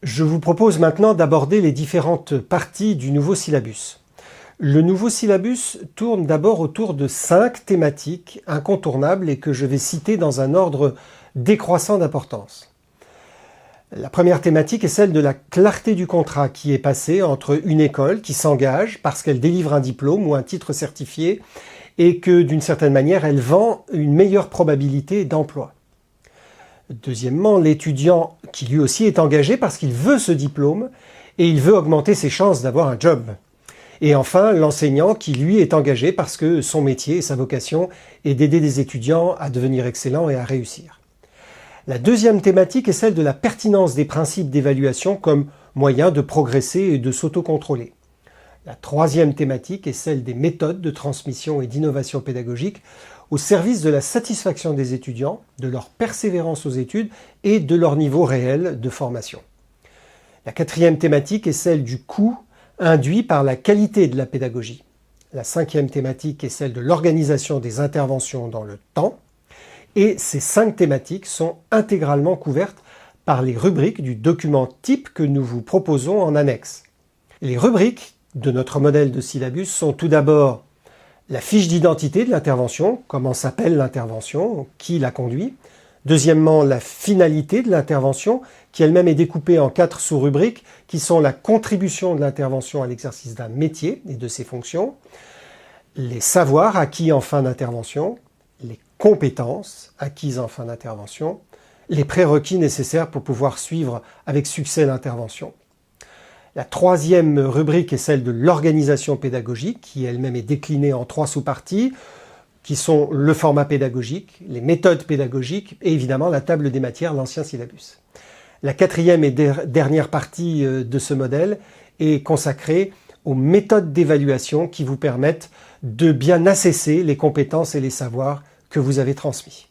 Je vous propose maintenant d'aborder les différentes parties du nouveau syllabus. Le nouveau syllabus tourne d'abord autour de 5 thématiques incontournables et que je vais citer dans un ordre décroissant d'importance. La première thématique est celle de la clarté du contrat qui est passé entre une école qui s'engage parce qu'elle délivre un diplôme ou un titre certifié et que d'une certaine manière elle vend une meilleure probabilité d'emploi. Deuxièmement, l'étudiant qui lui aussi est engagé parce qu'il veut ce diplôme et il veut augmenter ses chances d'avoir un job. Et enfin, l'enseignant qui lui est engagé parce que son métier et sa vocation est d'aider des étudiants à devenir excellents et à réussir. La deuxième thématique est celle de la pertinence des principes d'évaluation comme moyen de progresser et de s'autocontrôler. La troisième thématique est celle des méthodes de transmission et d'innovation pédagogique au service de la satisfaction des étudiants, de leur persévérance aux études et de leur niveau réel de formation. La quatrième thématique est celle du coût induit par la qualité de la pédagogie. La cinquième thématique est celle de l'organisation des interventions dans le temps. Et ces 5 thématiques sont intégralement couvertes par les rubriques du document type que nous vous proposons en annexe. Les rubriques de notre modèle de syllabus sont tout d'abord la fiche d'identité de l'intervention, comment s'appelle l'intervention, qui la conduit. Deuxièmement, la finalité de l'intervention, qui elle-même est découpée en 4 sous-rubriques, qui sont la contribution de l'intervention à l'exercice d'un métier et de ses fonctions, les savoirs acquis en fin d'intervention, les compétences acquises en fin d'intervention, les prérequis nécessaires pour pouvoir suivre avec succès l'intervention. La troisième rubrique est celle de l'organisation pédagogique, qui elle-même est déclinée en 3 sous-parties, qui sont le format pédagogique, les méthodes pédagogiques et évidemment la table des matières, l'ancien syllabus. La quatrième et dernière partie de ce modèle est consacrée aux méthodes d'évaluation qui vous permettent de bien assesser les compétences et les savoirs que vous avez transmis.